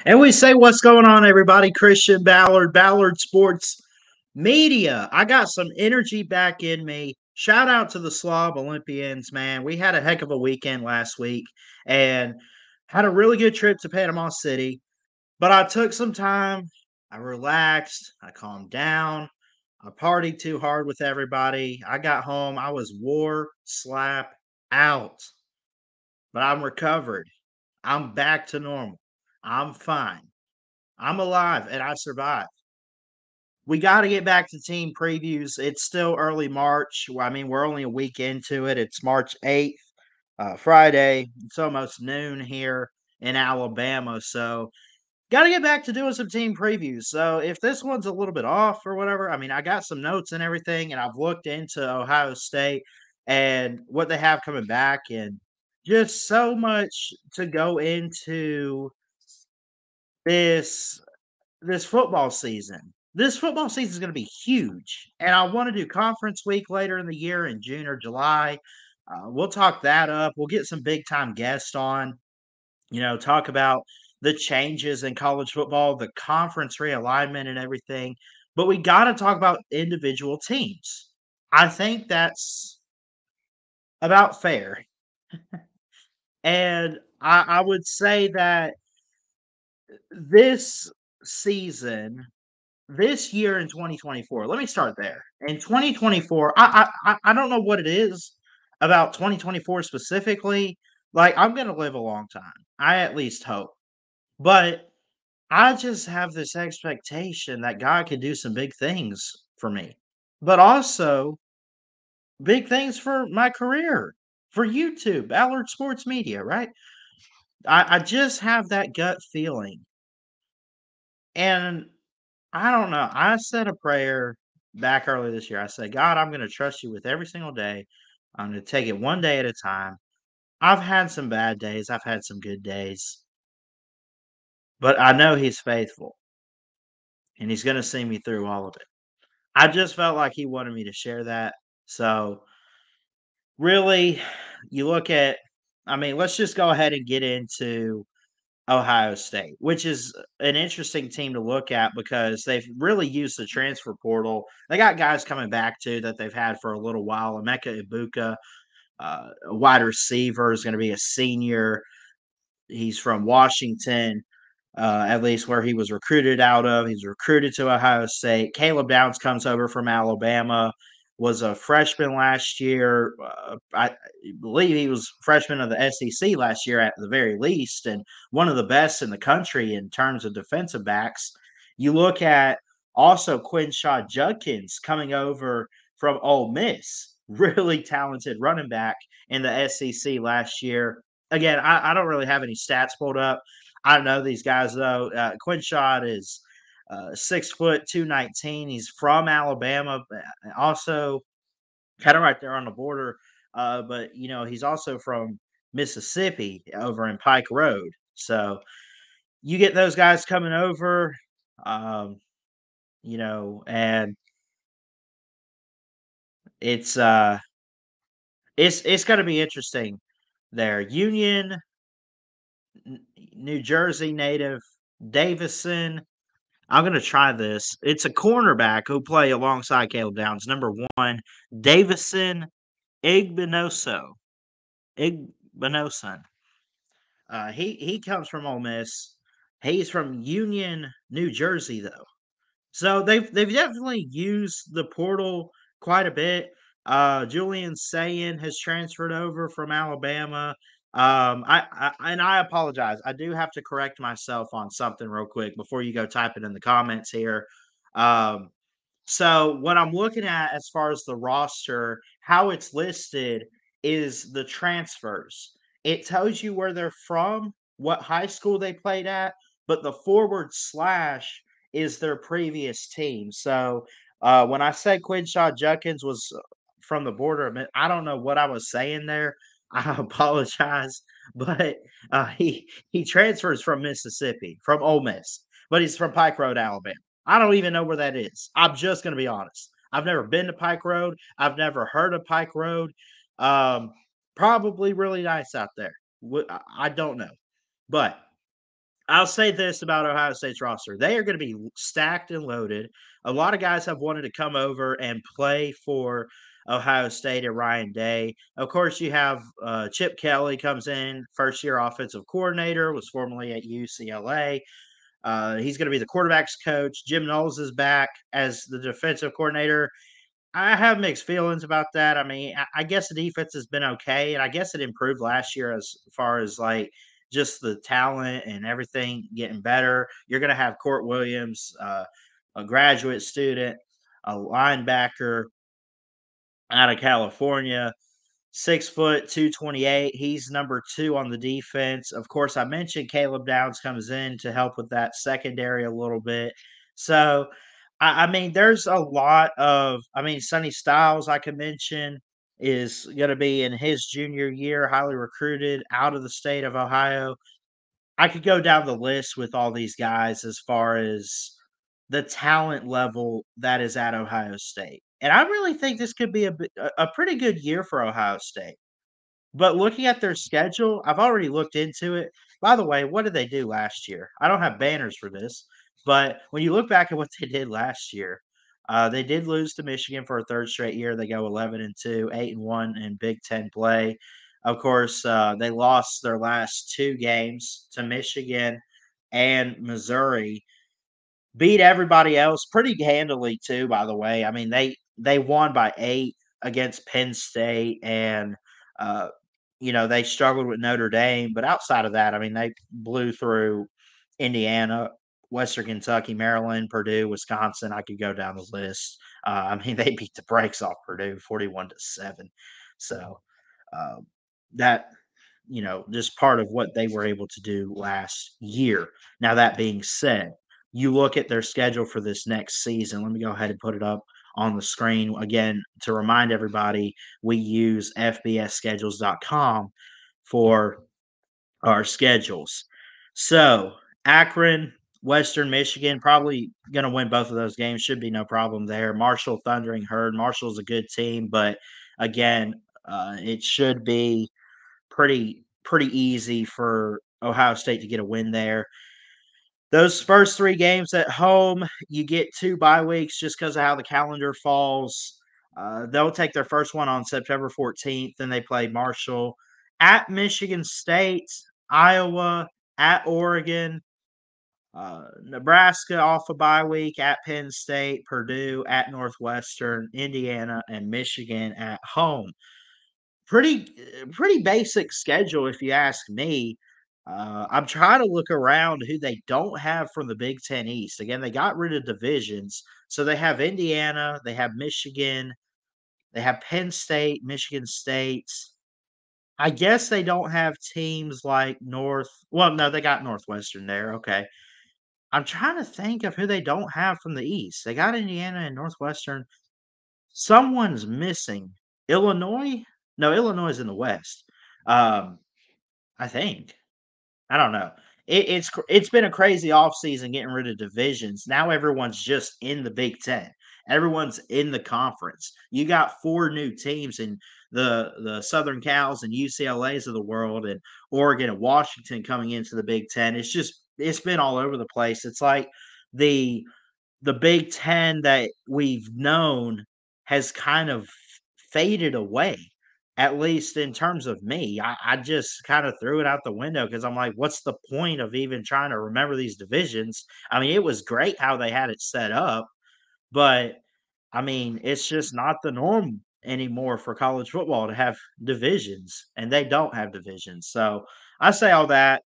And we say, what's going on, everybody? Christian Ballard, Ballard Sports Media. I got some energy back in me. Shout out to the Slob Olympians, man. We had a heck of a weekend last week and had a really good trip to Panama City. But I took some time, I relaxed, I calmed down, I partied too hard with everybody. I got home, I was wore slap out, but I'm recovered. I'm back to normal. I'm fine. I'm alive and I survived. We got to get back to team previews. It's still early March. Well, I mean, we're only a week into it. It's March 8th, Friday. It's almost noon here in Alabama. So, got to get back to doing some team previews. So, if this one's a little bit off or whatever, I mean, I got some notes and everything, and I've looked into Ohio State and what they have coming back, and just so much to go into this this football season. This football season is going to be huge, and I want to do conference week later in the year in June or July. We'll talk that up. We'll get some big time guests on. Talk about the changes in college football, the conference realignment, and everything. But we got to talk about individual teams. I think that's about fair, and I would say that this season this year in 2024, let me start there. In 2024, I don't know what it is about 2024 specifically. Like, I'm gonna live a long time. I at least hope. But I just have this expectation that God could do some big things for me. But also big things for my career, for YouTube, Ballard Sports Media, right? I just have that gut feeling. And I don't know. I said a prayer back early this year. I said, God, I'm going to trust you with every single day. I'm going to take it one day at a time. I've had some bad days, I've had some good days, but I know He's faithful and He's going to see me through all of it. I just felt like He wanted me to share that. So, really, you look at, I mean, let's just go ahead and get into Ohio State, which is an interesting team to look at because they've really used the transfer portal. They got guys coming back too that they've had for a little while. Emeka Ibuka, a wide receiver, is going to be a senior. He's from Washington, at least where he was recruited out of. He's recruited to Ohio State. Caleb Downs comes over from Alabama, was a freshman last year. I believe he was freshman of the SEC last year at the very least, and one of the best in the country in terms of defensive backs. You look at also Quinshaw Judkins coming over from Ole Miss, really talented running back in the SEC last year. Again, I don't really have any stats pulled up. I know these guys though. Quinshaw is 6 foot 219. He's from Alabama, also kind of right there on the border. But he's also from Mississippi over in Pike Road. So you get those guys coming over, um, and it's uh it's going to be interesting there. Union, New Jersey native Davison. I'm gonna try this. It's a cornerback who play alongside Caleb Downs. Number one, Davison Igbinoso. Igbinoson. He comes from Ole Miss. He's from Union, New Jersey, though. So they've definitely used the portal quite a bit. Julian Sayin has transferred over from Alabama. I apologize. I do have to correct myself on something real quick before you go type it in the comments here. Um, so what I'm looking at as far as the roster, how it's listed is the transfers. It tells you where they're from, what high school they played at, but the forward slash is their previous team. So when I said Quinshaw Judkins was from the border, I don't know what I was saying there. I apologize, but he transfers from Mississippi, from Ole Miss, but he's from Pike Road, Alabama. I don't even know where that is. I'm just going to be honest. I've never been to Pike Road. I've never heard of Pike Road. Probably really nice out there. I don't know, but I'll say this about Ohio State's roster. They are gonna be stacked and loaded. A lot of guys have wanted to come over and play for Ohio State and Ryan Day. Of course, you have, Chip Kelly comes in, first-year offensive coordinator, was formerly at UCLA. He's gonna be the quarterbacks coach. Jim Knowles is back as the defensive coordinator. I have mixed feelings about that. I mean, I guess the defense has been okay, and I guess it improved last year as far as like just the talent and everything getting better. You're going to have Court Williams, a graduate student, a linebacker out of California, 6 foot 228. He's number two on the defense. Of course, I mentioned Caleb Downs comes in to help with that secondary a little bit. So, I mean, there's a lot of. I mean, Sonny Styles, I could mention, is going to be in his junior year, highly recruited out of the state of Ohio. I could go down the list with all these guys as far as the talent level that is at Ohio State. And I really think this could be a pretty good year for Ohio State. But looking at their schedule, I've already looked into it. By the way, what did they do last year? I don't have banners for this, but when you look back at what they did last year, they did lose to Michigan for a third straight year. They go 11-2, 8-1 in Big Ten play. Of course, they lost their last two games to Michigan and Missouri. Beat everybody else pretty handily too, by the way. I mean, they won by 8 against Penn State and, uh, they struggled with Notre Dame, but outside of that, I mean, they blew through Indiana, Western Kentucky, Maryland, Purdue, Wisconsin. I could go down the list. I mean, they beat the brakes off Purdue 41-7. So, uh, that just part of what they were able to do last year. Now, that being said, you look at their schedule for this next season. Let me go ahead and put it up on the screen again to remind everybody we use fbsschedules.com for our schedules. So, Akron, Western Michigan, probably going to win both of those games. Should be no problem there. Marshall, Thundering Herd. Marshall's a good team, but again, it should be pretty easy for Ohio State to get a win there. Those first 3 games at home, you get 2 bye weeks just because of how the calendar falls. They'll take their first one on September 14th, then they play Marshall at Michigan State, Iowa, at Oregon, Nebraska off a bye week, at Penn State, Purdue, at Northwestern, Indiana, and Michigan at home. Pretty basic schedule if you ask me. I'm trying to look around who they don't have from the Big Ten East. Again, they got rid of divisions, so they have Indiana, they have Michigan, they have Penn State, Michigan State. I guess they don't have teams like no, they got Northwestern there, okay. I'm trying to think of who they don't have from the East. They got Indiana and Northwestern. Someone's missing. Illinois? No, Illinois is in the West. Um, I think. I don't know. It's been a crazy offseason getting rid of divisions. Now everyone's just in the Big Ten. Everyone's in the conference. You got 4 new teams in the Southern Cals and UCLA's of the world and Oregon and Washington coming into the Big Ten. It's been all over the place. It's like the the Big Ten that we've known has kind of faded away, at least in terms of me. I just kind of threw it out the window because I'm like, what's the point of even trying to remember these divisions? I mean, it was great how they had it set up, but I mean, it's just not the norm anymore for college football to have divisions, and they don't have divisions. So I say all that.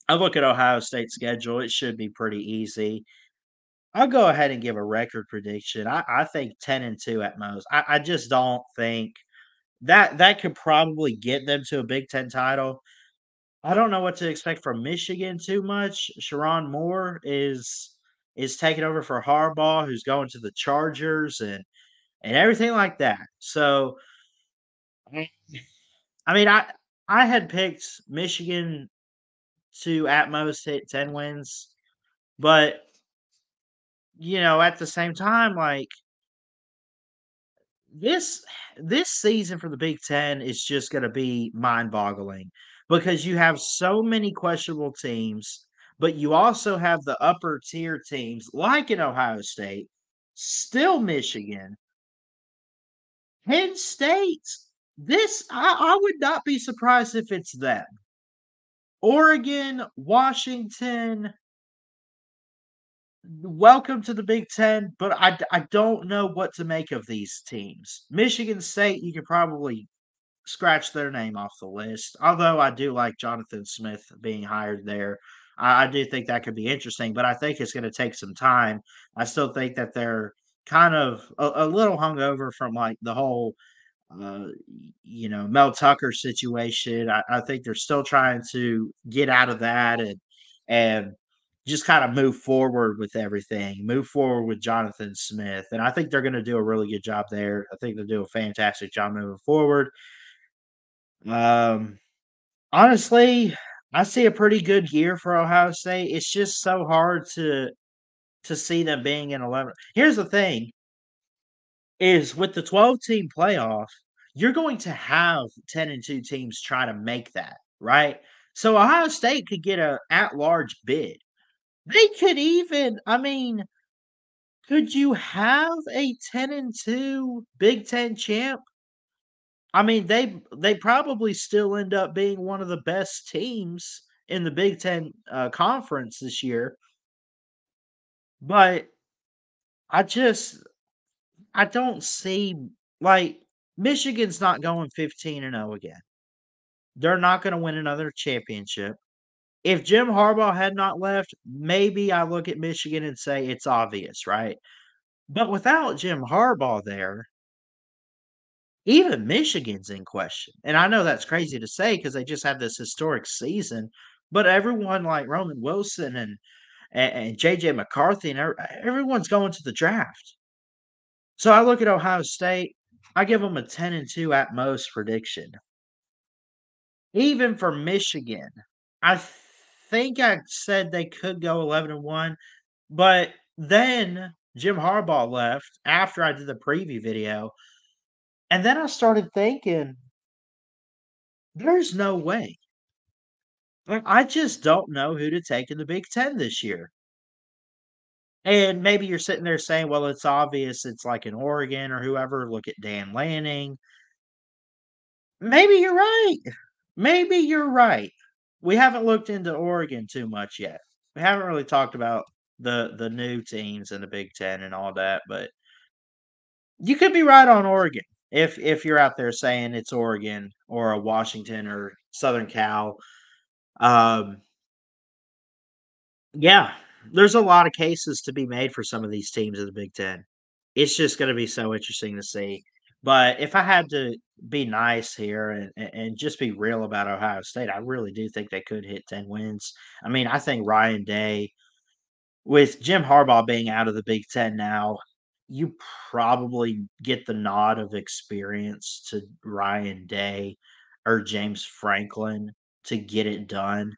I look at Ohio State's schedule, it should be pretty easy. I'll go ahead and give a record prediction. I think 10-2 at most. I just don't think that could probably get them to a Big Ten title. I don't know what to expect from Michigan too much. Sharon Moore is taking over for Harbaugh, who's going to the Chargers and everything like that. So, Mm. I mean, I had picked Michigan to at most hit 10 wins, but at the same time, like This this season for the Big Ten is just gonna be mind-boggling because you have so many questionable teams. but you also have the upper tier teams like in Ohio State, still Michigan, Penn State. I would not be surprised if it's them. Oregon, Washington, welcome to the Big Ten, but I don't know what to make of these teams. Michigan State, you could probably scratch their name off the list. Although I do like Jonathan Smith being hired there. I do think that could be interesting, but I think it's going to take some time. I still think that they're kind of a little hungover from like the whole Mel Tucker situation. I think they're still trying to get out of that and just kind of move forward with everything, move forward with Jonathan Smith. And I think they're going to do a really good job there. I think they'll do a fantastic job moving forward. Um, Honestly, I see a pretty good year for Ohio State. It's just so hard to see them being in 11. Here's the thing is with the 12-team playoff, you're going to have 10-2 teams try to make that, right? So Ohio State could get a at-large bid. They could even, I mean, could you have a 10-2 Big Ten champ? I mean, they probably still end up being one of the best teams in the Big Ten conference this year, but I just I don't see like Michigan's not going 15-0 again. They're not going to win another championship. If Jim Harbaugh had not left, maybe I look at Michigan and say it's obvious, right? But without Jim Harbaugh there, even Michigan's in question. And I know that's crazy to say because they just had this historic season, but everyone like Roman Wilson and JJ McCarthy and everyone's going to the draft. So I look at Ohio State, I give them a 10-2 at most prediction. Even for Michigan, I think I said they could go 11-1, but then Jim Harbaugh left after I did the preview video, and then I started thinking, there's no way. Like, I just don't know who to take in the Big Ten this year. And maybe you're sitting there saying, well, it's obvious it's like an Oregon or whoever. Look at Dan Lanning. Maybe you're right. Maybe you're right. We haven't looked into Oregon too much yet. We haven't really talked about the new teams in the Big Ten and all that, but you could be right on Oregon if you're out there saying it's Oregon or a Washington or Southern Cal. Um, yeah, there's a lot of cases to be made for some of these teams in the Big Ten. It's just going to be so interesting to see. But if I had to be nice here and just be real about Ohio State, I really do think they could hit 10 wins. I mean, I think Ryan Day, with Jim Harbaugh being out of the Big Ten now, you probably get the nod of experience to Ryan Day or James Franklin to get it done.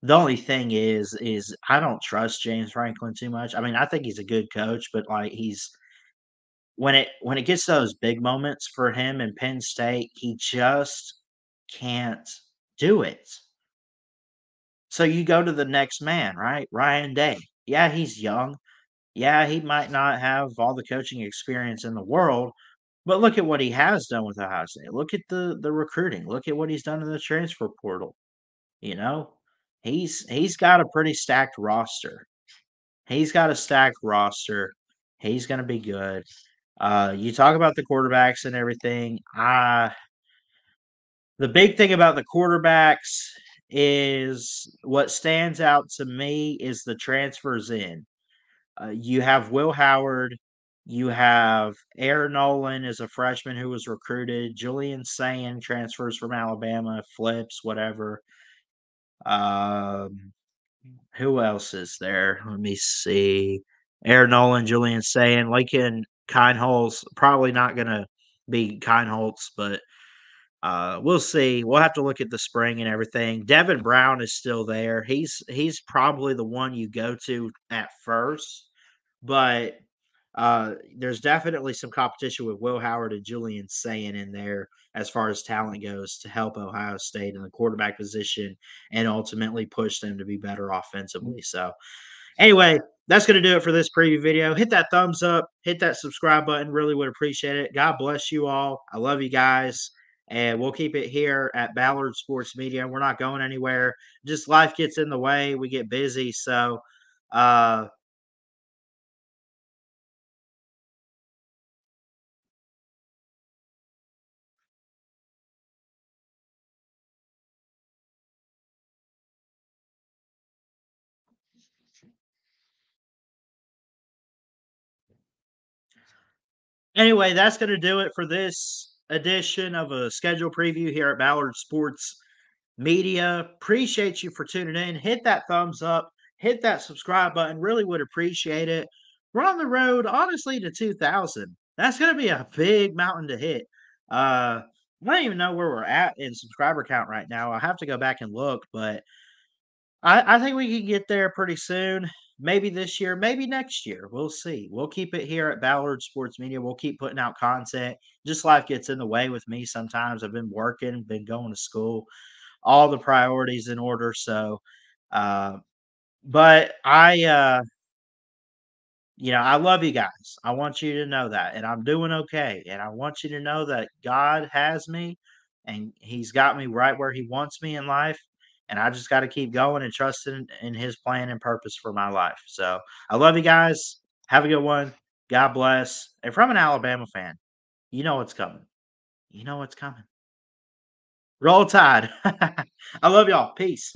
The only thing is I don't trust James Franklin too much. I mean, I think he's a good coach, but like he's when it gets to those big moments for him in Penn State, he just can't do it. So you go to the next man, right? Ryan Day. Yeah, he's young. Yeah, he might not have all the coaching experience in the world, but look at what he has done with Ohio State. Look at the recruiting. Look at what he's done in the transfer portal. You know, he's got a pretty stacked roster. He's got a stacked roster. He's going to be good. You talk about the quarterbacks and everything. The big thing about the quarterbacks is what stands out to me is the transfers in. You have Will Howard. You have Aaron Nolan as a freshman who was recruited. Julian Sayin transfers from Alabama, flips, whatever. Um, who else is there? Let me see. Aaron Nolan, Julian Sayin, Lincoln Kineholz. Probably not going to be Kineholz, but we'll see. We'll have to look at the spring and everything. Devin Brown is still there. He's probably the one you go to at first, but There's definitely some competition with Will Howard and Julian Sayin in there as far as talent goes to help Ohio State in the quarterback position and ultimately push them to be better offensively. So, anyway, that's going to do it for this preview video. Hit that thumbs up, hit that subscribe button. Really would appreciate it. God bless you all. I love you guys. And we'll keep it here at Ballard Sports Media. We're not going anywhere. Just life gets in the way. We get busy. So, uh, Anyway, that's going to do it for this edition of a schedule preview here at Ballard Sports Media. Appreciate you for tuning in. Hit that thumbs up, hit that subscribe button. Really would appreciate it. We're on the road, honestly, to 2,000. That's going to be a big mountain to hit. I don't even know where we're at in subscriber count right now. I'll have to go back and look, but I think we can get there pretty soon. Maybe this year, maybe next year. We'll see. We'll keep it here at Ballard Sports Media. We'll keep putting out content. Just life gets in the way with me sometimes. I've been working, been going to school, all the priorities in order. So, uh, but I love you guys. I want you to know that, and I'm doing okay. And I want you to know that God has me, and He's got me right where He wants me in life. And I just got to keep going and trusting in His plan and purpose for my life. So I love you guys. Have a good one. God bless. And from an Alabama fan, you know what's coming. You know what's coming. Roll Tide. I love y'all. Peace.